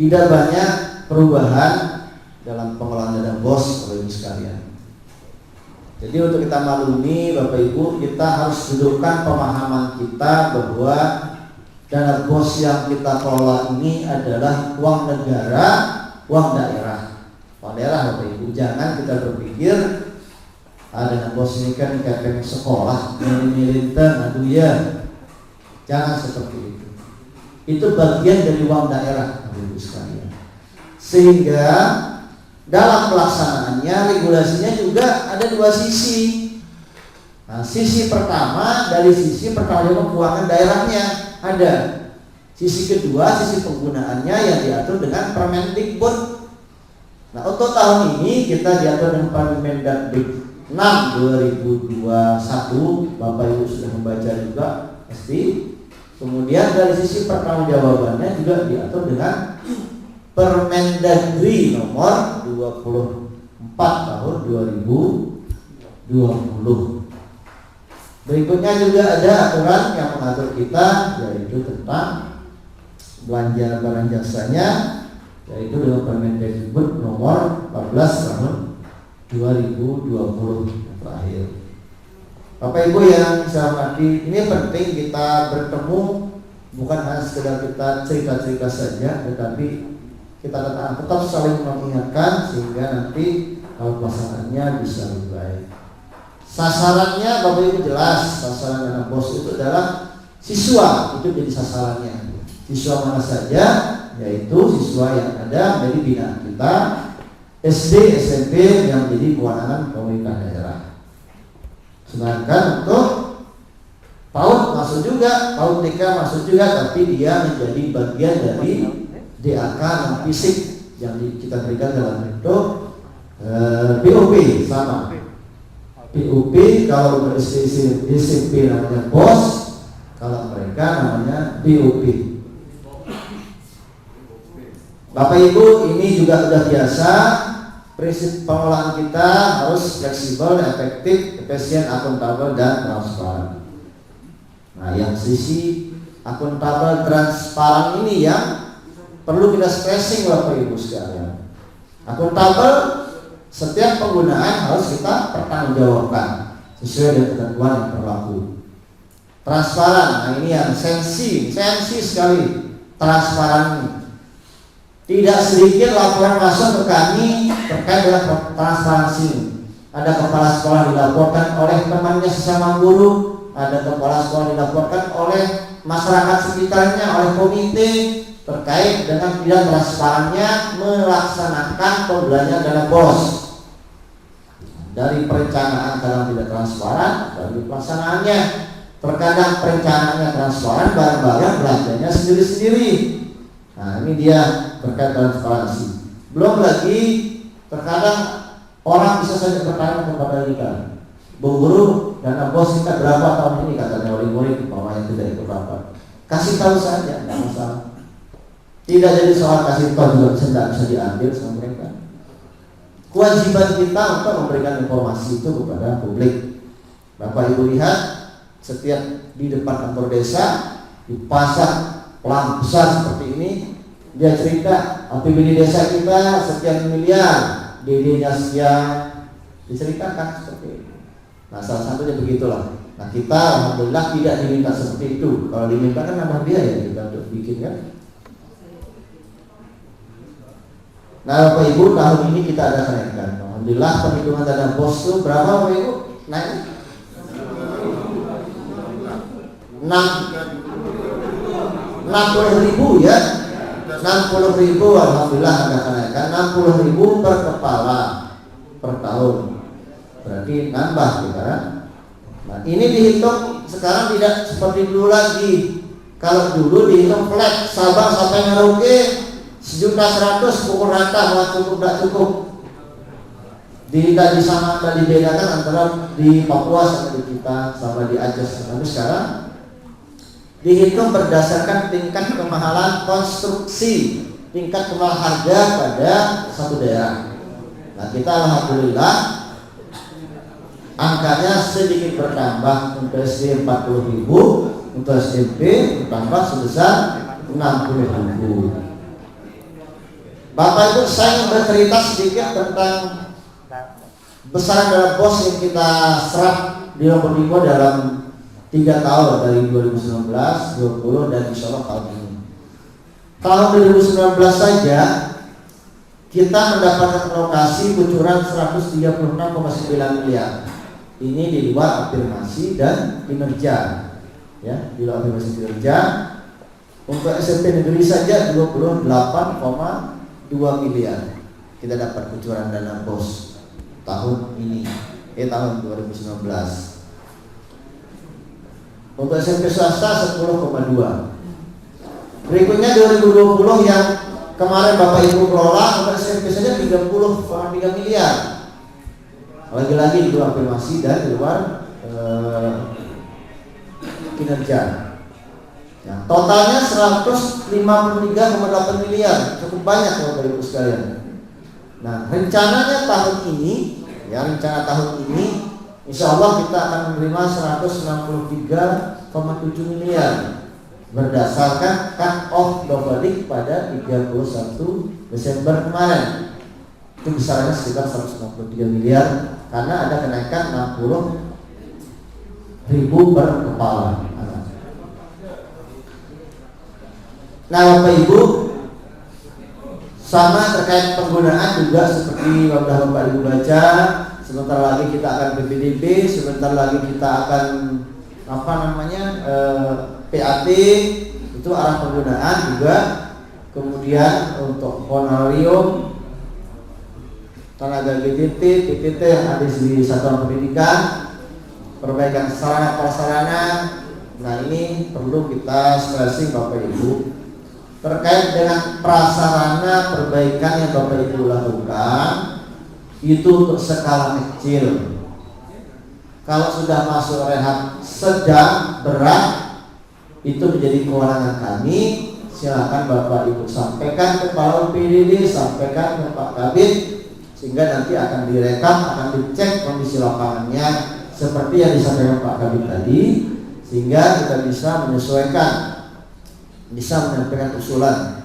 Tidak banyak perubahan dalam pengelolaan dana BOS Bapak Ibu sekalian. Jadi untuk kita maklumi Bapak Ibu, kita harus dudukkan pemahaman kita bahwa dana BOS yang kita kelola ini adalah uang negara, uang daerah. Uang daerah Bapak Ibu, jangan kita berpikir dana BOS ini kan kayak sekolah, militer, aduh ya. Jangan seperti itu. Itu bagian dari uang daerah Bapak Ibu sekalian. Sehingga dalam pelaksanaannya, regulasinya juga ada dua sisi. Nah, sisi pertama dari sisi pertanggungjawaban keuangan daerahnya ada. Sisi kedua, sisi penggunaannya yang diatur dengan Permendikbud. Nah, untuk tahun ini kita diatur dengan Permendikbud 6 2021. Bapak Ibu sudah membaca juga pasti. Kemudian dari sisi pertanggungjawabannya juga diatur dengan Permendagri nomor 24 tahun 2020. Berikutnya juga ada aturan yang mengatur kita, yaitu tentang belanja barang jasanya, yaitu dengan Permendagri nomor 14 tahun 2020 yang terakhir. Bapak Ibu yang saya hormati, ini penting kita bertemu, bukan hanya sekedar kita cerita-cerita saja, tetapi kita tetap saling mengingatkan sehingga nanti kalau pelaksanaannya bisa lebih baik. Sasarannya Bapak Ibu jelas, sasaran dana BOS itu adalah siswa, itu jadi sasarannya. Siswa mana saja, yaitu siswa yang ada dari binaan kita, SD, SMP yang menjadi kewenangan pemerintah daerah. Sedangkan untuk PAUD masuk juga, PAUD TK masuk juga, tapi dia menjadi bagian dari DAK non fisik yang kita berikan dalam bentuk POP sama. POP kalau SMP namanya BOS, kalau mereka namanya POP. Bapak Ibu, ini juga sudah biasa. Prinsip pengelolaan kita harus fleksibel, efektif, efisien, akuntabel, dan transparan. Nah, yang sisi akuntabel, transparan ini yang perlu kita stressing Bapak Ibu sekalian. Akuntabel, setiap penggunaan harus kita pertanggungjawabkan sesuai dengan ketentuan yang berlaku. Transparan, nah ini yang sensi sekali transparan ini. Tidak sedikit laporan masuk ke kami terkait dengan transparansi. Ada kepala sekolah dilaporkan oleh temannya sesama guru, ada kepala sekolah dilaporkan oleh masyarakat sekitarnya, oleh komite terkait dengan tidak transparannya melaksanakan pembelanjaan dana BOS. Dari perencanaan kadang tidak transparan, dari pelaksanaannya terkadang perencanaannya transparan, barang-barang belanjanya sendiri-sendiri. Nah, ini dia terkait transparansi. Belum lagi terkadang orang bisa saja bertanya kepada kita, Bu Guru, dana BOS kita berapa tahun ini, katanya oleh murid yang tidak ikut rapat. Kasih tahu saja, tidak masalah. Tidak jadi soal kasih tahu juga bisa diambil sama mereka. Kewajiban kita untuk memberikan informasi itu kepada publik. Bapak Ibu lihat, setiap di depan kantor desa dipasang pelang besar seperti ini, dia cerita APBD desa kita sekian miliar, DD-nya sekian, diceritakan seperti itu. Nah, salah satunya begitulah. Nah, kita alhamdulillah tidak diminta seperti itu. Kalau diminta kan nambah biaya kita untuk bikin kan. Nah, Bapak Ibu, tahun ini kita ada kenaikan. Alhamdulillah perhitungan dana BOS itu berapa Bapak Ibu? Naik 60.000 ya, 60.000. Alhamdulillah ada kenaikan 60.000 per kepala per tahun. Berarti nambah kita kan. Nah, ini dihitung sekarang tidak seperti dulu lagi. Kalau dulu dihitung flat Sabang sampai Merauke 1.100.000 pukul rata, nggak cukup, nggak cukup. Tidak disamakan, dibedakan antara di Papua sama di kita sama di Aceh. Tapi sekarang dihitung berdasarkan tingkat kemahalan konstruksi, tingkat kemahalan harga pada satu daerah. Nah, kita alhamdulillah angkanya sedikit bertambah. Untuk SD 40.000, untuk SMP bertambah sebesar 60.000. Bapak Ibu, saya ingin bercerita sedikit tentang besaran dana BOS yang kita serap di Lombok dalam 3 tahun dari 2019, 2020 dan insya Allah tahun ini. Tahun 2019 saja kita mendapatkan alokasi kucuran 136,9 miliar. Ini di luar afirmasi dan kinerja, ya, di luar afirmasi kinerja. Untuk SMP negeri saja 28,2 miliar kita dapat kucuran dana BOS tahun ini, tahun 2019. Untuk SMP swasta 10,2. Berikutnya 2020 yang kemarin Bapak Ibu kelola, untuk SMP saja 30,3 miliar. Lagi-lagi di luar afirmasi dan di luar kinerja. Ya, totalnya 153,8 miliar, cukup banyak Bapak Ibu sekalian. Nah, rencananya tahun ini, ya, rencana tahun ini insya Allah kita akan menerima 163,7 miliar berdasarkan cut off Dovadik pada 31 Desember kemarin. Itu besarnya sekitar 163 miliar karena ada kenaikan 60.000 per kepala. Nah, Bapak Ibu, sama terkait penggunaan juga seperti Bapak Ibu baca. Sebentar lagi kita akan PPDB, sebentar lagi kita akan PAT, itu arah penggunaan juga. Kemudian untuk honorarium, tenaga GTT, PPT yang ada di satuan pendidikan, perbaikan sarana prasarana. Nah, ini perlu kita stressing Bapak Ibu terkait dengan prasarana perbaikan yang Bapak Ibu lakukan. Itu untuk skala kecil. Kalau sudah masuk rehab sedang, berat, itu menjadi kewenangan kami. Silakan Bapak Ibu sampaikan ke Kepala PDD, sampaikan ke Pak Kabid, sehingga nanti akan direkam, akan dicek kondisi lapangannya seperti yang disampaikan Pak Kabid tadi, sehingga kita bisa menyesuaikan, bisa menyampaikan usulan,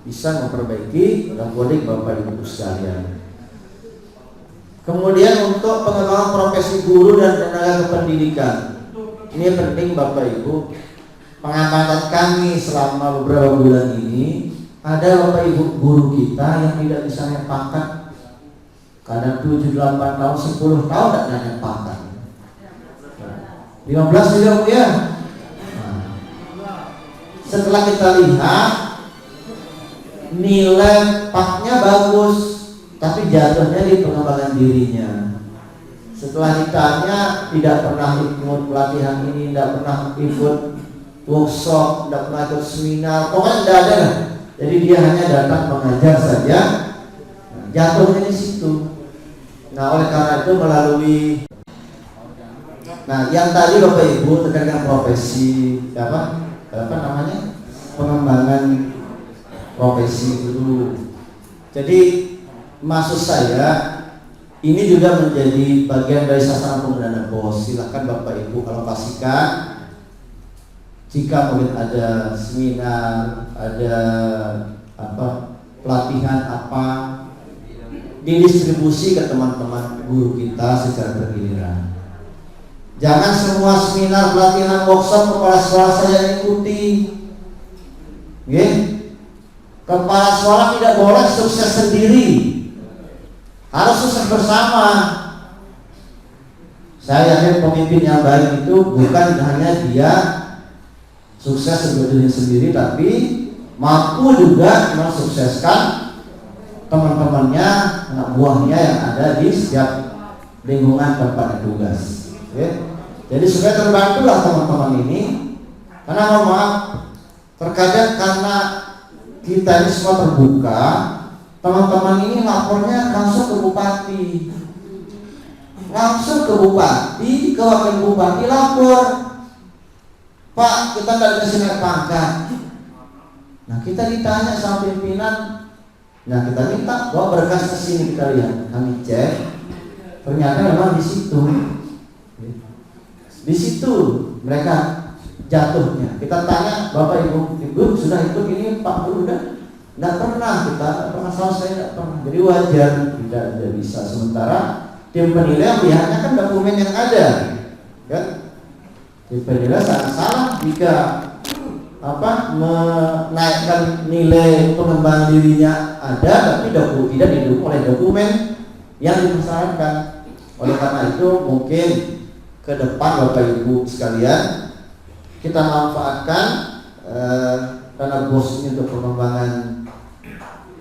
bisa memperbaiki Dovadik Bapak Ibu sekalian. Kemudian untuk pengembangan profesi guru dan tenaga kependidikan, ini penting Bapak Ibu. Pengamatan kami selama beberapa bulan ini, ada Bapak Ibu guru kita yang tidak bisa naik pangkat. Kadang 7, 8 tahun, 10 tahun tidak naik pangkat. 15 juga Bu ya. Setelah kita lihat nilai paknya bagus, tapi jatuhnya di pengembangan dirinya. Setelah ditanya tidak pernah ikut pelatihan ini, tidak pernah ikut workshop, tidak pernah ikut seminar, pokoknya tidak ada. Jadi dia hanya datang mengajar saja. Nah, jatuhnya di situ. Nah, oleh karena itu melalui yang tadi Bapak Ibu terkait dengan profesi pengembangan profesi guru. Jadi maksud saya ini juga menjadi bagian dari sasaran penggunaan BOS. Silakan Bapak Ibu alokasikan. Jika mungkin ada seminar, ada pelatihan didistribusi ke teman-teman guru kita secara bergiliran. Jangan semua seminar, pelatihan, workshop kepala sekolah saja ikuti. Kepala sekolah tidak boleh sukses sendiri, harus sukses bersama. Saya yakin pemimpin yang baik itu bukan hanya dia sukses sebetulnya sendiri, tapi mampu juga mensukseskan teman-temannya, anak buahnya yang ada di setiap lingkungan tempat tugas. Jadi supaya terbantulah teman-teman ini. Karena mohon maaf, terkadang karena kita ini semua terbuka, teman-teman ini lapornya langsung ke bupati, ke wakil bupati lapor, Pak, kita tidak dikasih naik pangkat. Nah, kita ditanya sama pimpinan, nah kita minta bawa berkas ke sini, kita lihat, kami cek, ternyata memang di situ mereka jatuhnya. Kita tanya, Bapak Ibu sudah ikut ini Pak Guru udah? Tidak pernah, kita tidak pernah, saya tidak pernah. Jadi wajar tidak bisa. Sementara tim penilai melihatnya kan dokumen yang ada, kan? Tim penilai sangat salah jika menaikkan nilai pengembangan dirinya ada, tapi tidak didukung oleh dokumen yang dipersyaratkan. Oleh karena itu mungkin ke depan Bapak Ibu sekalian kita manfaatkan dana bos ini untuk pengembangan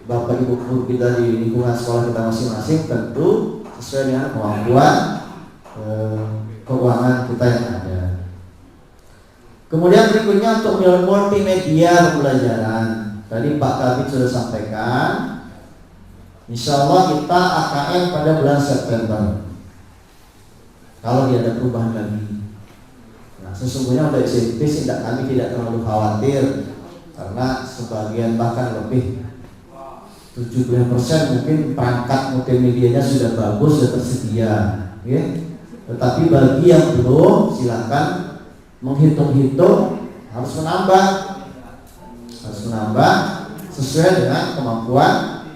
Bapak Ibu guru kita di lingkungan sekolah kita masing-masing, tentu sesuai dengan kemampuan keuangan kita yang ada. Kemudian berikutnya untuk multimedia pembelajaran. Tadi Pak Kabit sudah sampaikan, insya Allah kita AKM pada bulan September. Kalau dia ada perubahan lagi. Nah, sesungguhnya untuk SMP kami tidak terlalu khawatir, karena sebagian bahkan lebih 70% mungkin perangkat multimedianya sudah bagus, sudah tersedia, ya. Tetapi bagi yang belum, silakan menghitung-hitung, harus menambah sesuai dengan kemampuan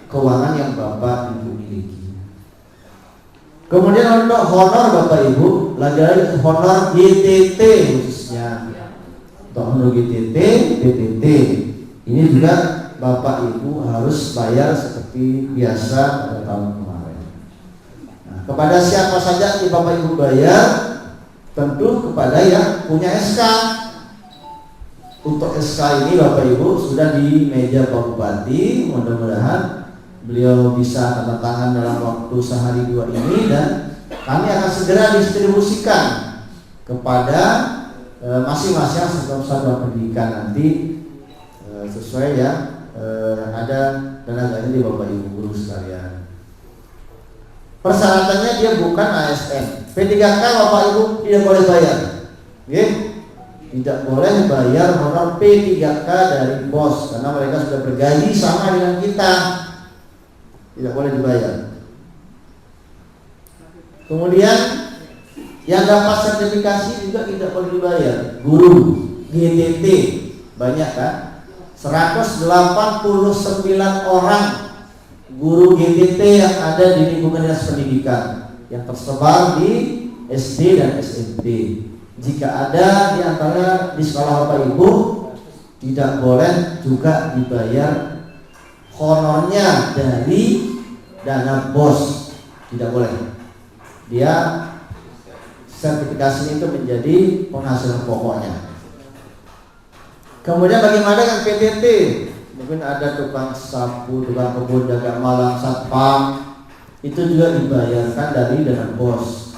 keuangan yang Bapak Ibu miliki. Kemudian untuk honor Bapak Ibu, lagi-lagi honor GTT khususnya. Untuk honor GTT, BTT ini juga Bapak Ibu harus bayar seperti biasa pada tahun kemarin. Nah, kepada siapa saja yang Bapak Ibu bayar? Tentu kepada yang punya SK. Untuk SK ini Bapak Ibu sudah di meja Pak Bupati, mudah-mudahan beliau bisa tanda tangan dalam waktu sehari dua ini, dan kami akan segera distribusikan kepada masing-masing satuan pendidikan nanti sesuai ya ada tenaganya di Bapak Ibu guru sekalian. Persyaratannya dia bukan ASN. P3K Bapak Ibu tidak boleh bayar, tidak boleh bayar honor P3K dari BOS, karena mereka sudah bergaji sama dengan kita. Tidak boleh dibayar. Kemudian yang dapat sertifikasi juga tidak boleh dibayar. Guru GTT banyak kan? 189 orang guru GTT yang ada di lingkungan dinas pendidikan yang tersebar di SD dan SMP. Jika ada di antara di sekolah Bapak Ibu, tidak boleh juga dibayar honornya dari dana BOS, tidak boleh. Dia sertifikasi itu menjadi penghasilan pokoknya. Kemudian bagaimana dengan PTT? Mungkin ada tukang sapu, tukang kebun, jaga malam, satpam, itu juga dibayarkan dari dana BOS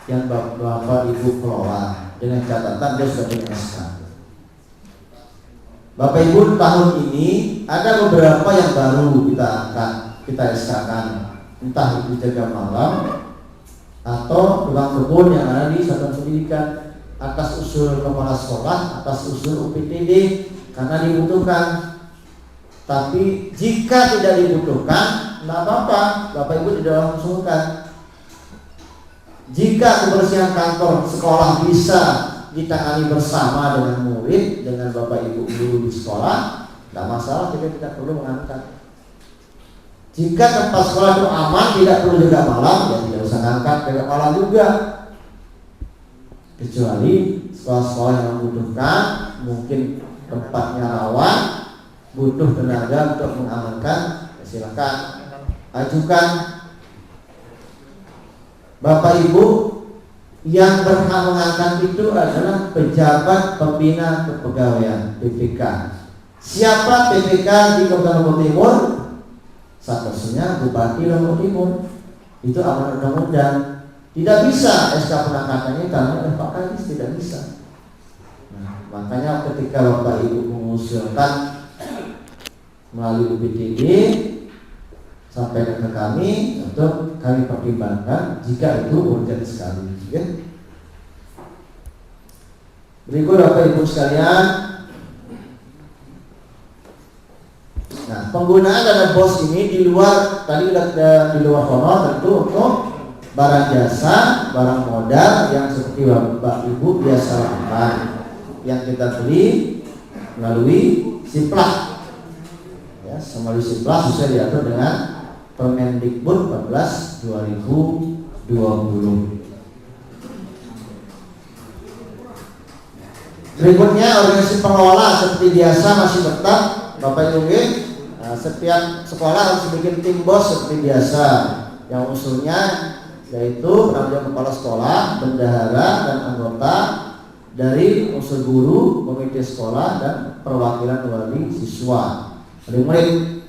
yang Bapak Ibu kelola dengan catatan dia sudah punya SK. Bapak Ibu, tahun ini ada beberapa yang baru kita angkat, kita SK-kan, entah itu jaga malam atau tukang kebun yang ada di satuan pendidikan, atas usul kepala sekolah, atas usul UPTD, karena dibutuhkan. Tapi jika tidak dibutuhkan, tidak apa-apa, Bapak Ibu tidak langsungkan. Jika kebersihan kantor sekolah bisa ditangani bersama dengan murid, dengan Bapak Ibu guru di sekolah, tidak masalah, kita tidak perlu mengangkat. Jika tempat sekolah itu aman, tidak perlu jaga malam, ya tidak usah angkat jaga malam juga. Kecuali sekolah-sekolah yang membutuhkan, mungkin tempatnya rawan, butuh tenaga untuk mengamankan, ya silakan ajukan. Bapak Ibu, yang berhak mengangkat itu adalah pejabat pembina kepegawaian PPK. Siapa PPK di Kabupaten Lombok Timur? Satu-satunya Bupati Lombok Timur. Itu amanat undang-undang. Tidak bisa SK pengangkatannya karena oleh Pak Kadis, tidak bisa. Nah, makanya ketika Bapak Ibu mengusulkan melalui UPTD, sampaikan ke kami untuk kami pertimbangkan jika itu urgent sekali. Ya. Berikut Bapak Ibu sekalian. Nah, penggunaan dana BOS ini di luar tadi di luar honor tentu untuk barang jasa, barang modal yang seperti Bapak Ibu biasa lakukan, yang kita beli melalui Siplak. semua disiplin sesuai diatur dengan Permendikbud 14 2020. Berikutnya organisasi pengelola seperti biasa masih tetap Bapak Ibu. Setiap sekolah harus bikin tim bos seperti biasa, yang usulnya yaitu penanggung kepala sekolah, bendahara dan anggota dari unsur guru, komite sekolah dan perwakilan wali siswa, murid.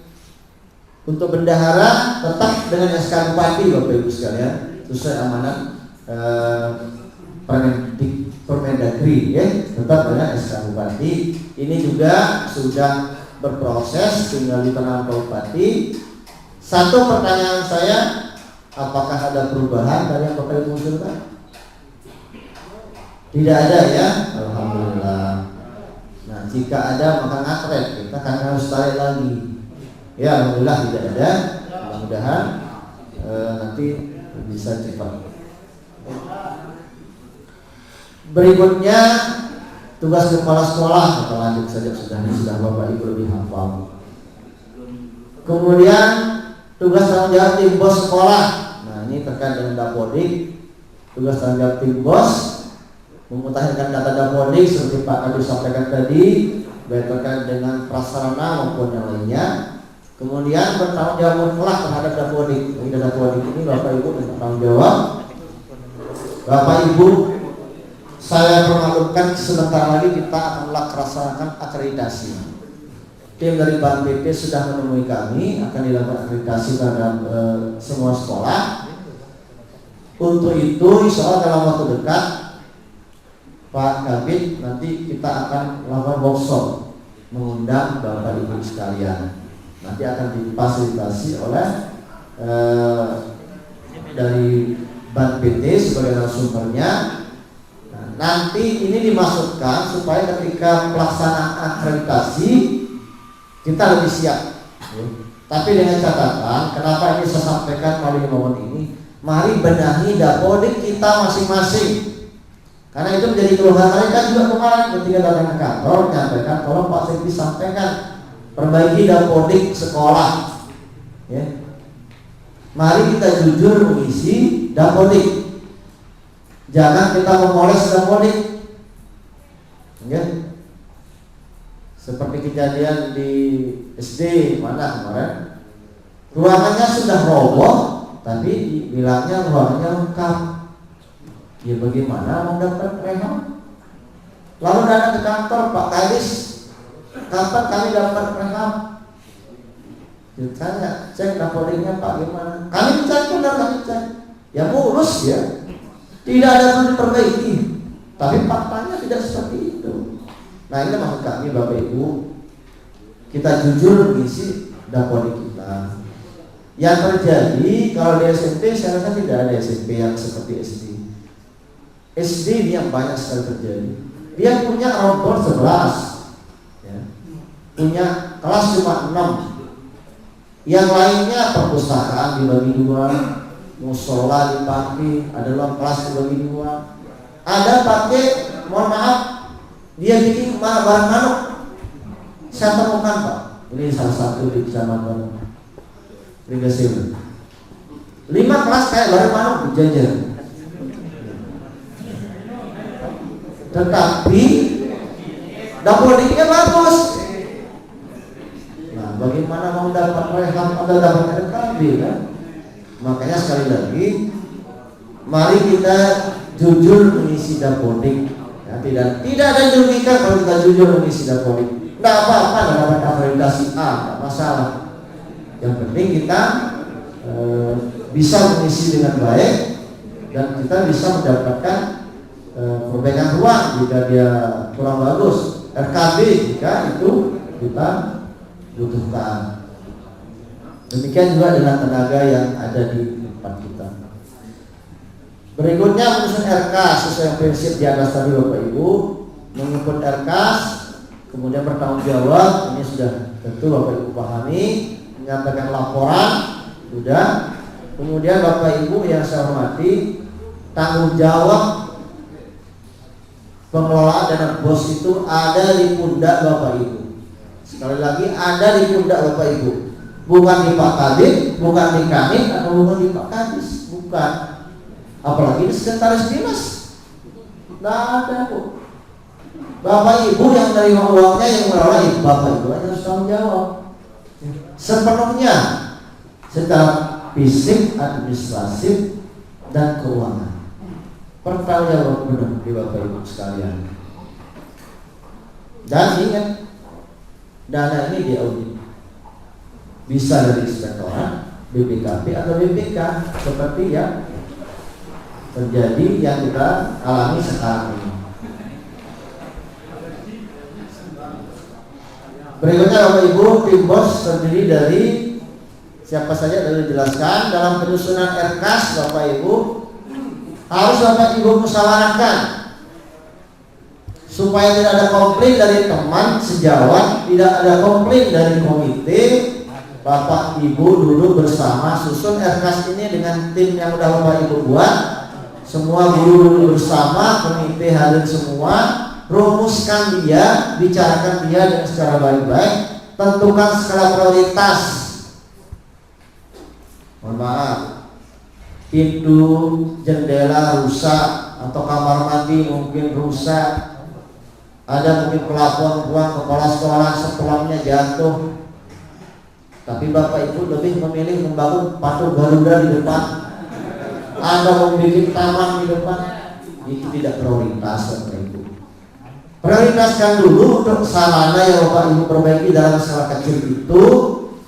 Untuk bendahara tetap dengan SK Bupati Bapak Ibu sekalian, sesuai amanat Permendagri ya, tetap dengan SK Bupati. Ini juga sudah berproses, tinggal ditanam Bupati. Satu pertanyaan saya, apakah ada perubahan dari yang Bapak Ibu usulkan? Tidak ada ya, alhamdulillah. Nah, jika ada maka ngakret, kita kan harus tarik lagi. Ya, alhamdulillah tidak ada. Mudah-mudahan nanti bisa cepat. Berikutnya tugas kepala sekolah, kita lanjut saja, sudah Bapak Ibu lebih hafal. Kemudian tugas tanggung jawab tim bos sekolah. Nah, ini terkait dengan Dapodik. Tugas tanggung jawab tim bos memutakhirkan data Dapodik seperti Pak Kadi sampaikan tadi, baik terkait dengan prasarana maupun yang lainnya. Kemudian bertanggung jawab mutlak terhadap Dapodik. Ini Dapodik ini Bapak Ibu bertanggung jawab. Bapak Ibu, saya permalukan sebentar lagi kita akan melaksanakan akreditasi. Tim dari Bank BP sudah menemui kami, akan dilakukan akreditasi terhadap semua sekolah. Untuk itu, insya Allah dalam waktu dekat, Pak Kabid nanti kita akan melakukan workshop, mengundang Bapak Ibu sekalian. Nanti akan difasilitasi oleh dari Bank PT sebagai narasumbernya. Nanti ini dimasukkan supaya ketika pelaksanaan akreditasi kita lebih siap. Tapi dengan catatan, kenapa ini saya sampaikan melalui momen ini, mari benahi Dapodik kita masing-masing. Karena itu menjadi keluhan mereka juga kemarin ketika datang ke kantor menyampaikan, tolong Pak Sekdi sampaikan perbaiki Dapodik sekolah. Ya. Mari kita jujur mengisi Dapodik. Jangan kita memoles Dapodik. Ya. Seperti kejadian di SD mana kemarin, ruangannya sudah roboh, tapi bilangnya ruangannya lengkap. Ya bagaimana mau dapat rehab? Lalu datang ke kantor, Pak Kadis, kapan kami dapat rehab? Ditanya, cek Dapodiknya Pak gimana? Kami cek, benar kami cek. Ya mulus ya. Tidak ada yang diperbaiki, tapi faktanya tidak seperti itu. Nah ini maksud kami Bapak Ibu, kita jujur mengisi Dapodik kita. Yang terjadi kalau di SMP, saya rasa tidak ada SMP yang seperti SD. SD ini yang banyak sekali terjadi. Dia punya outbound 11 ya. Punya kelas cuma 6. Yang lainnya perpustakaan dibagi 2, musola dipakai, ada ruang kelas dibagi 2. Ada pakai, mohon maaf, dia bikin barang manuk. Saya temukan Pak, ini salah satu di Kecamatan Ringasih. 5 kelas kayak barang manuk dijajar. Tetapi Dapodiknya bagus. Nah, bagaimana mau dapat rehab atau dapat RKB kan? Makanya sekali lagi, mari kita jujur mengisi Dapodik. Ya, tidak ada yang dirugikan kalau kita jujur mengisi Dapodik. Tidak apa-apa, tidak dapat akreditasi A, tidak masalah. Yang penting kita bisa mengisi dengan baik dan kita bisa mendapatkan perbaikan ruang jika dia kurang bagus, RKB jika itu kita butuhkan. Demikian juga dengan tenaga yang ada di tempat kita. Berikutnya menyusun RK sesuai prinsip di atas tadi Bapak Ibu, menginput RK, kemudian bertanggung jawab. Ini sudah tentu Bapak Ibu pahami, menyampaikan laporan sudah. Kemudian Bapak Ibu yang saya hormati, tanggung jawab pengelolaan dana BOS itu ada di pundak Bapak Ibu. Sekali lagi ada di pundak Bapak Ibu, bukan di Pak Kadin, bukan di Kanit, atau bukan di Pak Kadis, bukan. Apalagi di sekretaris dinas, tidak ada Bu. Bapak Ibu yang menerima uangnya, yang mengelola, Bapak Ibu harus tanggung jawab sepenuhnya secara fisik, administratif, dan keuangan. Pertanggungjawab penuh di Bapak Ibu sekalian. Dan ingat, dana ini diaudit, bisa dari inspektorat, BPKP atau BPK, seperti yang terjadi yang kita alami sekarang ini. Berikutnya Bapak Ibu, tim BOS terdiri dari siapa saja tadi dijelaskan. Dalam penyusunan RKAS Bapak Ibu harus Bapak Ibu musyawarahkan supaya tidak ada komplain dari teman sejawat, tidak ada komplain dari komite. Bapak Ibu duduk bersama, susun RKAS ini dengan tim yang udah Bapak Ibu buat. Semua guru duduk bersama, komite hadir semua, rumuskan dia, bicarakan dia dengan secara baik-baik, tentukan skala prioritas. Mohon maaf, pintu jendela rusak atau kamar mandi mungkin rusak, ada mungkin pelafon buang kepala sekolah sekolahnya jatuh, tapi Bapak Ibu lebih memilih membangun patung Garuda di depan, ada membuat taman di depan. Itu tidak prioritas Bapak Ibu. Prioritaskan dulu untuk sarana yang Bapak Ibu perbaiki dalam skala kecil itu,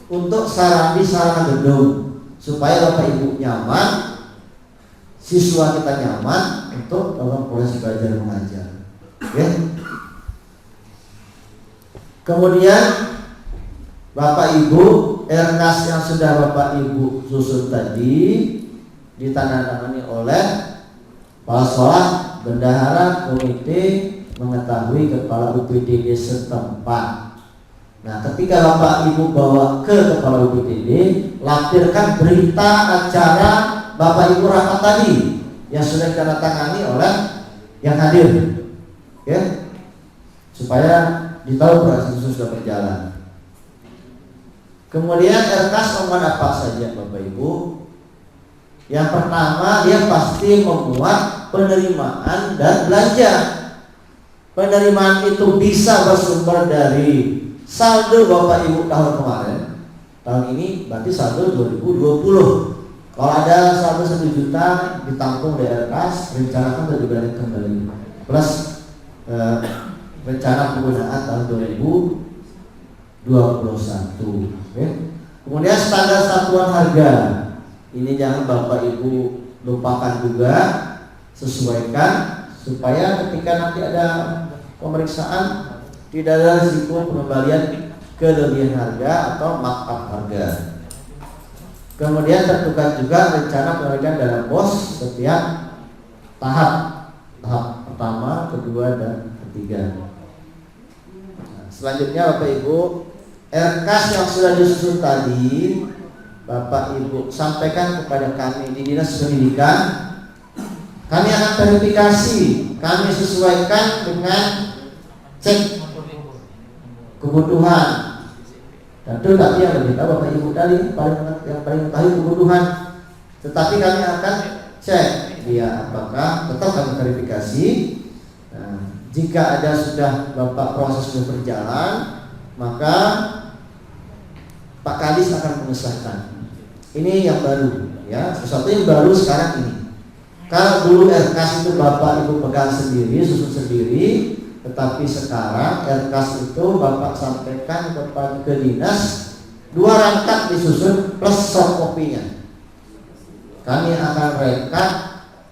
untuk sarana di sarana gedung, supaya Bapak Ibu nyaman, siswa kita nyaman untuk dalam proses belajar mengajar. Oke. Kemudian Bapak Ibu, RKAS yang sudah Bapak Ibu susun tadi ditandatangani oleh kepala sekolah, bendahara, komite, mengetahui kepala UPTD setempat. Nah, ketika Bapak Ibu bawa ke kepala UPTD, lampirkan berita acara Bapak Ibu rapat tadi yang sudah ditandatangani oleh yang hadir, ya, supaya ditahu proses itu sudah berjalan. Kemudian RKAS memuat apa saja Bapak Ibu? Yang pertama, dia pasti memuat penerimaan dan belanja. Penerimaan itu bisa bersumber dari saldo Bapak Ibu tahun kemarin. Tahun ini berarti saldo 2020. Kalau ada saldo 1 juta ditampung dari RKAS, rencanakan untuk dibalik kembali. Plus rencana penggunaan tahun 2021. Okay. Kemudian standar satuan harga. Ini jangan Bapak Ibu lupakan juga, sesuaikan supaya ketika nanti ada pemeriksaan tidak ada risiko pengembalian kelebihan harga atau markup harga. Kemudian tentukan juga rencana pengembalian dana BOS setiap tahap pertama, kedua, dan ketiga. Selanjutnya Bapak Ibu, RKAS yang sudah disusun tadi Bapak Ibu sampaikan kepada kami di Dinas Pendidikan. Kami akan verifikasi, kami sesuaikan dengan cek kebutuhan. Tentu tapi yang lebih tahu Bapak Ibu tadi yang paling mengetahui kebutuhan. Tetapi kami akan cek dia apakah tetap kami verifikasi. Nah, jika ada sudah Bapak proses sudah berjalan, maka Pak Kadis akan mengesahkan. Ini yang baru, ya, sesuatu yang baru sekarang ini. Kalau dulu RKAS itu Bapak Ibu pegang sendiri, susun sendiri, tetapi sekarang RKAS itu Bapak sampaikan kepada ke dinas, 2 rangkap disusun plus soft copy-nya. Kami akan rekap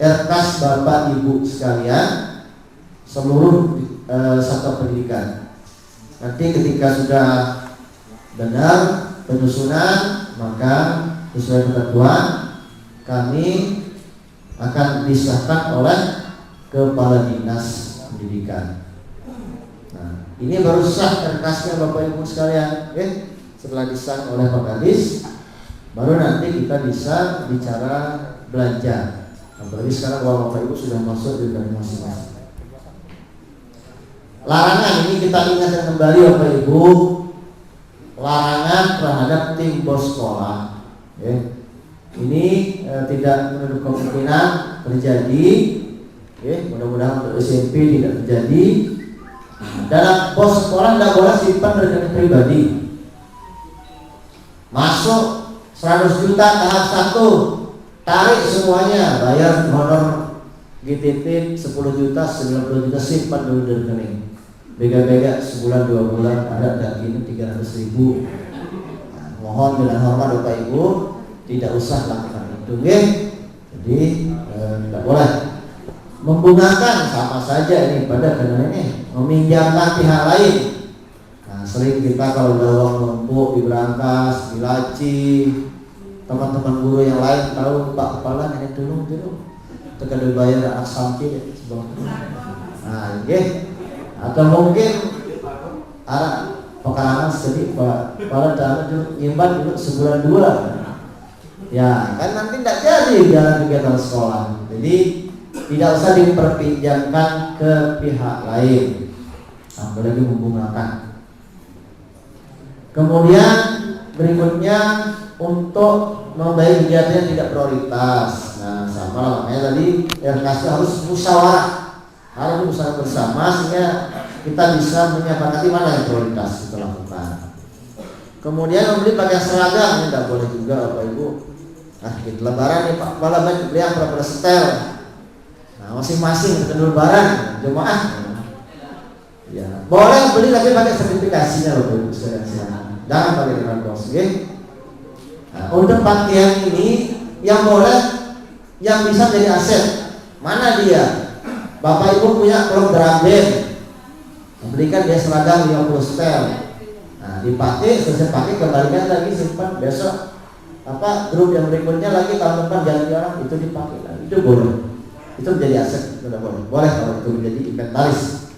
RKAS Bapak Ibu sekalian seluruh satuan pendidikan. Nanti ketika sudah benar penyusunan, maka sesuai ketentuan kami akan disahkan oleh kepala dinas pendidikan. Nah, ini baru sah RKAS-nya Bapak Ibu sekalian. Oke, setelah disah oleh Pak Kadis, baru nanti kita bisa bicara belanja. Apalagi sekarang bahwa Bapak Ibu sudah masuk di dalam masing-masing. Larangan ini kita ingatkan kembali Bapak Ibu, larangan terhadap tim bos sekolah. Ini tidak menutup kemungkinan terjadi. Mudah-mudahan untuk SMP tidak terjadi. Dalam bos sekolah tidak boleh simpan rekening pribadi. Masuk 100 juta tahap 1, tarik semuanya, bayar honor GTP 10 juta, 90 juta, simpan dulu di rekening. Bega-bega sebulan 2 bulan ada gajinya 300.000. Mohon dengan hormat Bapak Ibu tidak usah lakukan itu, Jadi tidak boleh. Membungakan sama saja ini pada karena ini meminjamkan pihak lain. Sering kita kalau udah uang numpuk di berangkas, di laci, teman-teman guru yang lain tahu Pak Kepala ini dulu, tekan bayar aksampi sebelum. Atau mungkin pekarangan sedih Pak Kepala dulu nyimpan dulu sebulan 2. Ya kan nanti tidak jadi jalan kegiatan sekolah. Jadi tidak usah diperpinjamkan ke pihak lain, apalagi membungakan. Kemudian berikutnya untuk membayar kegiatan yang tidak prioritas. Nah, sama lah makanya tadi RKS harus musyawarah bersama sehingga kita bisa menyepakati mana yang prioritas kita lakukan. Kemudian membeli pakaian seragam ini tidak boleh juga Bapak Ibu. Gitu lebaran nih Pak Kepala beli yang berapa setel. Nah, masing-masing untuk lebaran jemaah. Ya, boleh beli tapi pakai sertifikasinya Bapak Ibu sekalian. Jangan pakai dengan bos, Nah, untuk pakaian ini yang boleh, yang bisa jadi aset. Mana dia? Bapak Ibu punya klub drum band, belikan dia seragam 50 setel. Nah, dipakai, selesai pakai kembalikan lagi, simpan besok. Grup yang berikutnya lagi tahun depan jalan-jalan itu dipakai lagi, itu boleh. Itu menjadi aset, sudah boleh. Boleh kalau itu menjadi inventaris.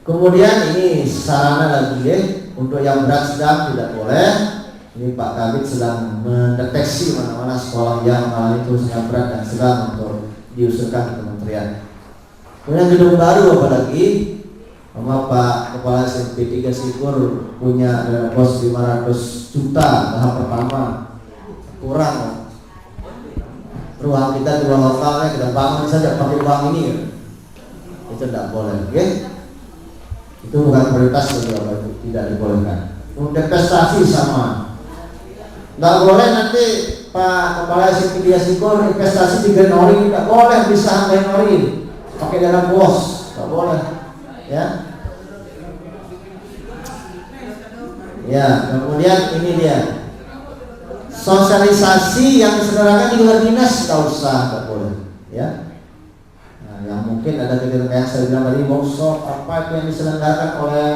Kemudian ini sarana lagi untuk yang berat sedang tidak boleh. Ini Pak Kabit sedang mendeteksi mana-mana sekolah yang mengalami itu sangat berat dan sedang untuk diusulkan ke kementerian. Kemudian gedung baru apalagi sama Pak Kepala SMP 3 Sikur punya pos 500 juta tahap pertama, kurang. Ruang kita di ruang lokalnya kita bangun saja pakai uang ini, itu tidak boleh, Itu bukan prioritas bagi Bapak Ibu, tidak dibolehkan. Untuk investasi sama, tidak boleh nanti Pak Kepala SMP 3 Sikur investasi 3 nori, tidak boleh bisa 3 nori pakai dana bos, tidak boleh, kemudian ini dia sosialisasi yang diselenggarakan di luar dinas tidak usah, tidak boleh, Nah, yang mungkin ada kegiatan yang saya bilang tadi workshop apa itu yang diselenggarakan oleh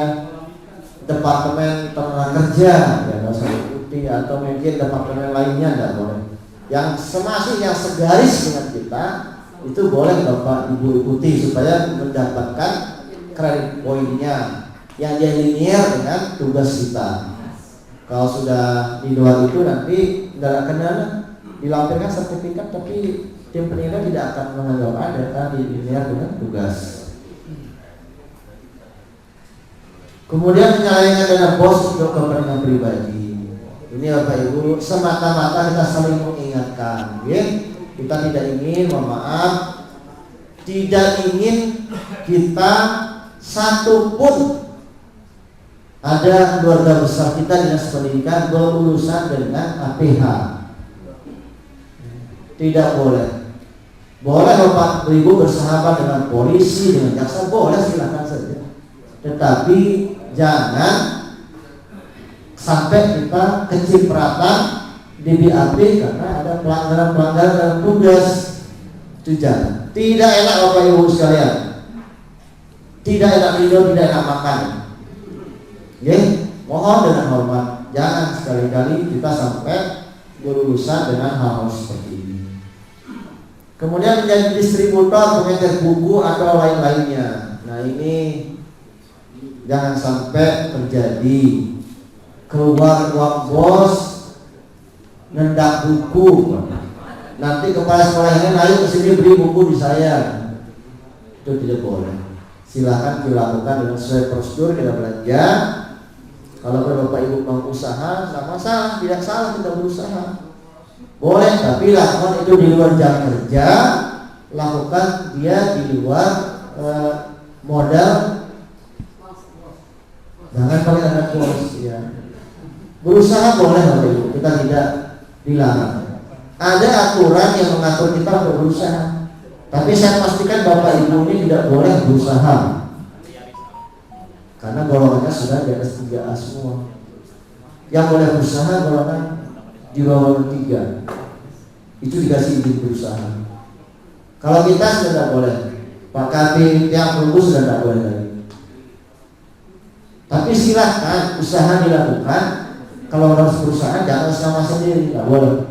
Departemen Tenaga Kerja, nggak usah ikuti, atau mungkin departemen lainnya tidak boleh. Yang semasih yang segaris dengan kita itu boleh Bapak Ibu ikuti supaya mendapatkan kredit poinnya yang dia linear dengan tugas kita. Kalau sudah di luar itu nanti tidak akan dilampirkan sertifikat, tapi tim penilai tidak akan menganggap ada karena linear dengan tugas. Kemudian penyelewengan dana bos untuk kepentingan pribadi. Ini Bapak Ibu semata-mata kita saling mengingatkan, Kita tidak ingin, mohon maaf, tidak ingin kita satu pun ada keluarga besar kita dinas pendidikan berurusan dengan APH. Tidak boleh. Boleh Bapak Ibu bersahabat dengan polisi, dengan jaksa, boleh, silakan saja. Tetapi jangan sampai kita kecipratan di BAP karena ada pelanggaran-pelanggaran dalam tugas. Itu jangan. Tidak enak Bapak Ibu sekalian. Tidak enak tidur, tidak enak makan. Mohon dengan hormat, jangan sekali-kali kita sampai berurusan dengan hal-hal seperti ini. Kemudian menjadi distributor, pengecer buku atau lain-lainnya. Nah ini jangan sampai terjadi keluar uang bos nendak buku. Nanti kepala sekolah ini ayo kesini beli buku di saya. Itu tidak boleh. Silahkan dilakukan dengan sesuai prosedur kita belanja. Kalau Bapak Ibu mau usaha, nggak masalah, tidak salah kita berusaha. Boleh, tapi lakukan itu di luar jam kerja, lakukan dia di luar modal. Jangan pakai anak bos ya. Berusaha boleh Bapak Ibu, kita tidak dilarang. Ada aturan yang mengatur kita untuk berusaha. Tapi saya pastikan Bapak Ibu ini tidak boleh berusaha, karena golongannya sudah di atas 3A semua. Yang boleh berusaha golongan di bawah 3. Itu dikasih izin berusaha. Kalau kita sudah tidak boleh. Pak Kabin yang perlu sudah tidak boleh lagi. Tapi silahkan usaha dilakukan. Kalau harus berusaha jangan sama sendiri, tidak boleh.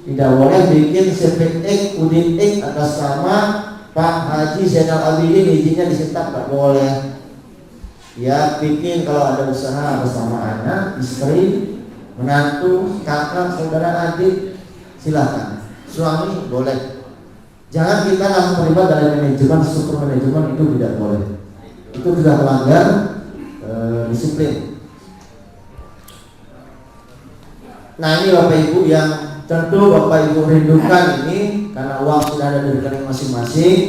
Tidak boleh bikin CPX, UDX atas nama Pak Haji Zainal Abidin, izinnya disetak, tidak boleh. Ya bikin kalau ada usaha bersama anak, istri, menantu, kakak, saudara, adik, silakan. Suami boleh. Jangan kita langsung terlibat dalam manajemen, struktur manajemen, itu tidak boleh. Itu sudah melanggar disiplin. Nah ini Bapak Ibu yang tentu Bapak Ibu rindukan ini, karena uang sudah ada di rekening masing-masing.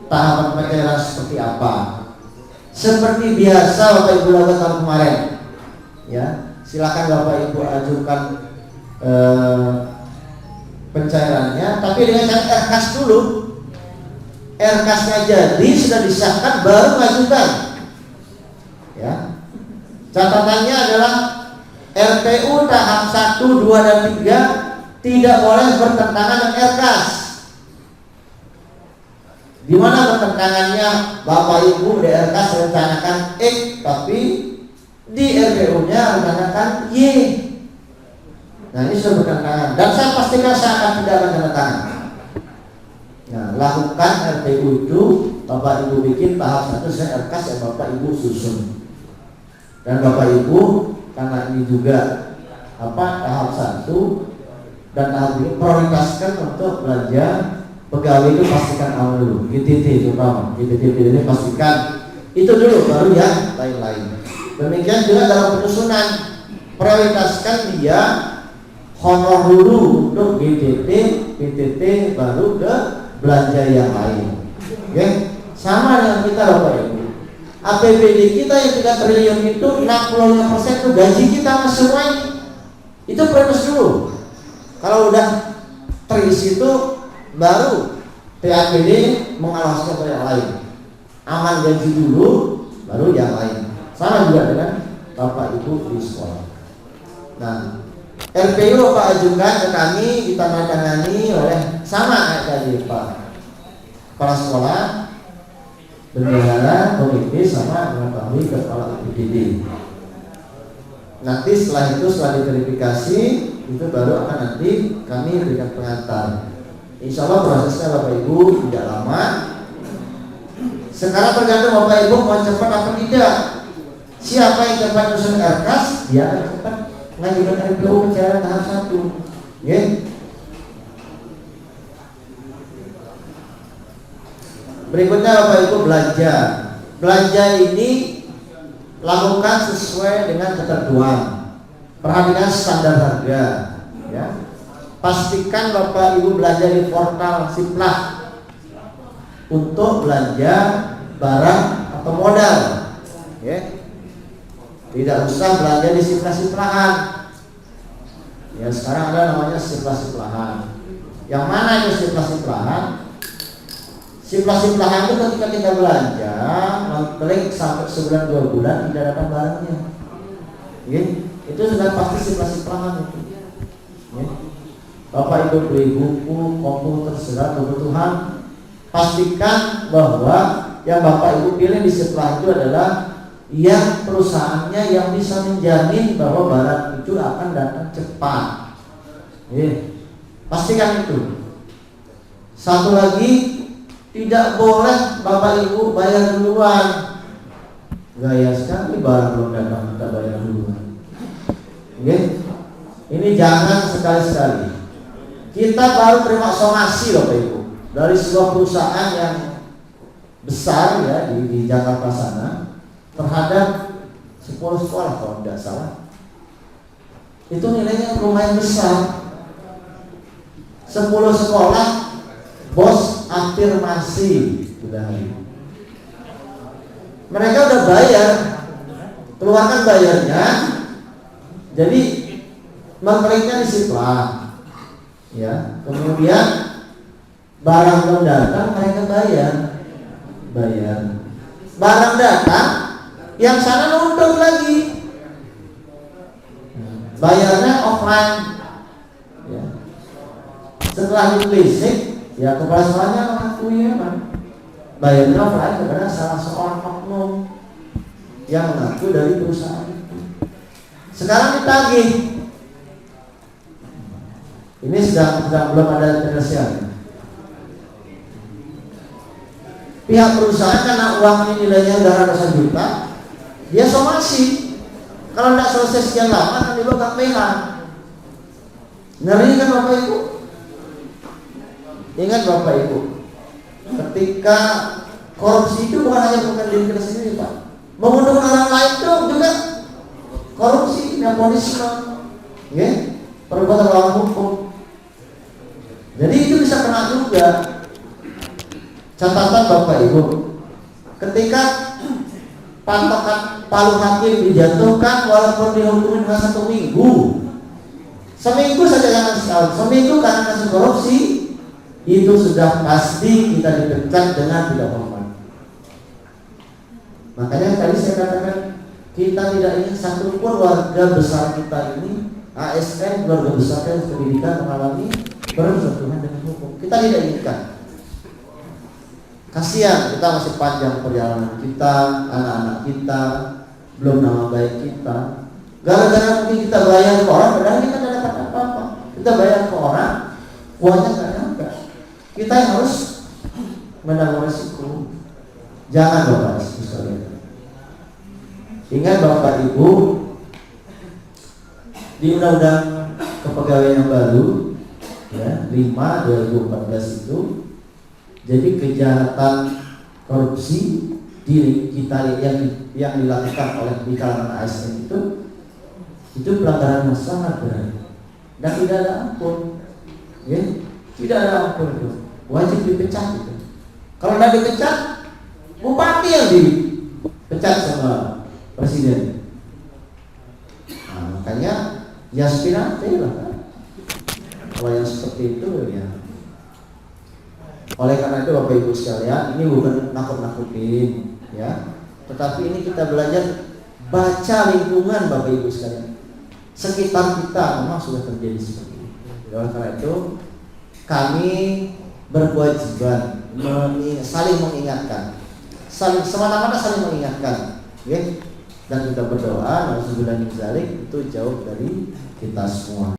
Tahapan pencairan seperti apa? Seperti biasa Bapak Ibu lakukan tahun kemarin, ya. Silakan Bapak Ibu ajukan pencairannya, tapi dengan cara RKAS dulu. RKAS-nya jadi sudah disahkan baru mengajukan. Ya. Catatannya adalah RPU tahap 1, 2, dan 3 tidak boleh bertentangan dengan RKAS. Di mana bertentangannya? Bapak Ibu di RKAS rencanakan X, tapi di RPU-nya rencanakan Y. Nah ini sudah bertentangan, dan saya pastikan saya akan tidak akan tanda tangan. Nah lakukan RPU itu, Bapak Ibu bikin tahap 1 saya RKAS yang Bapak Ibu susun. Dan Bapak Ibu karena ini juga tahap 1 dan tahap 2 prioritaskan untuk belanja pegawai itu, pastikan awal dulu. GTT terutama, GTT pastikan itu dulu, baru yang lain-lain. Demikian juga dalam penyusunan, prioritaskan dia honor dulu untuk GTT, PTT, baru ke belanja yang lain. Oke, sama dengan kita Bapak Ibu. APBD kita yang 3 triliun itu 65% itu gaji kita semua itu prioritas dulu. Kalau udah terisi itu baru TAPD mengalaskan yang lain. Aman gaji dulu, baru yang lain. Sama juga dengan Bapak Ibu di sekolah. Nah, RPU Bapak ajukan ke kami, ditandatangani oleh sama kayak tadi Pak Kepala Sekolah, bendahara, komite, sama dengan kami Kepala UPD. Nanti setelah itu, setelah diverifikasi, itu baru akan nanti kami berikan pengantar. Insya Allah prosesnya Bapak Ibu tidak lama. Sekarang tergantung Bapak Ibu mau cepat apa tidak. Siapa yang cepat menyusun RKAS, dia akan cepat mengajukan RPU pencairan tahap 1. Ya. Berikutnya Bapak Ibu belanja. Belanja ini lakukan sesuai dengan ketentuan. Perhatikan standar harga, ya. Pastikan Bapak Ibu belanja di portal Siplah untuk belanja barang atau modal, ya. Tidak usah belanja di Siplah-Siplahan. Ya sekarang ada namanya Siplah-Siplahan. Yang mana itu Siplah-Siplahan? Siplah-Siplahan itu ketika kita belanja, mengklik sampai sebulan 2 bulan tidak dapat barangnya, ya. Itu sudah pasti Siplah-Siplahan itu, ya. Bapak Ibu beli buku, komputer, terserah kebutuhan, pastikan bahwa yang Bapak Ibu pilih di Siplah itu adalah yang perusahaannya yang bisa menjamin bahwa barang itu akan datang cepat. Pastikan itu. Satu lagi, tidak boleh Bapak Ibu bayar duluan. Gaya sekali, barang belum datang kita bayar duluan. Ini jangan sekali-sekali. Kita baru terima somasi Bapak Ibu dari sebuah perusahaan yang besar ya di Jakarta sana terhadap 10 sekolah kalau tidak salah. Itu nilainya lumayan besar. 10 sekolah bos afirmasi sudah. Mereka udah bayar, keluarkan bayarnya, jadi mengkliknya di situ lah. Ya, kemudian barang belum datang mereka bayar. Barang datang, yang sana nuntut lagi. Bayarnya offline. Ya. Setelah ditelisik, ya kepala sekolahnya mengakui memang bayarnya offline kepada salah seorang oknum yang mengaku dari perusahaan itu. Sekarang ditagih. Ini sedang belum ada penyelesaian. Pihak perusahaan karena uang ini nilainya udah ratusan juta, dia somasi. Kalau tidak selesai sekian lama nanti lo gak PH. Ngeri kan Bapak Ibu? Ingat Bapak Ibu, ketika korupsi itu bukan hanya bukan diri kita sendiri Pak, menguntungkan orang lain itu juga korupsi, nepotisme, ya, perbuatan melawan hukum. Jadi itu bisa kena juga. Catatan Bapak Ibu, ketika patokan palu hakim dijatuhkan walaupun dihukumin dengan 1 minggu, seminggu saja jangan setahun, seminggu karena kasus korupsi, itu sudah pasti kita dipecat dengan tidak hormat. Makanya tadi saya katakan kita tidak ingin satu pun warga besar kita ini, ASN keluarga besar dan pendidikan mengalami bersentuhan dengan hukum. Kita tidak inginkan. Kasihan kita masih panjang perjalanan kita, anak-anak kita, belum nama baik kita. Gara-gara mungkin kita bayar ke orang, padahal kita tidak dapat apa-apa. Kita bayar ke orang, uangnya nggak nyampe. Kita yang harus menanggung risiko. Jangan Bapak Ibu sekalian. Ingat Bapak Ibu, di Undang-Undang Kepegawaian yang baru, ya 5/2014 itu. Jadi kejahatan korupsi diri kita yang dilakukan oleh di kalangan ASN itu pelanggaran yang sangat berat dan tidak ada ampun, ya, tidak ada ampun itu, wajib dipecat itu. Kalau tidak dipecat, bupati yang dipecat sama presiden. Nah, makanya ya aspirasi lah kan. Kalau yang seperti itu ya. Oleh karena itu Bapak Ibu sekalian, ini bukan nakut-nakutin ya, tetapi ini kita belajar baca lingkungan Bapak Ibu sekalian. Sekitar kita memang sudah terjadi seperti itu. Oleh karena itu kami berkewajiban saling mengingatkan, semata-mata saling mengingatkan, ya. Dan kita berdoa, nauzubillah min dzalik, itu jauh dari kita semua.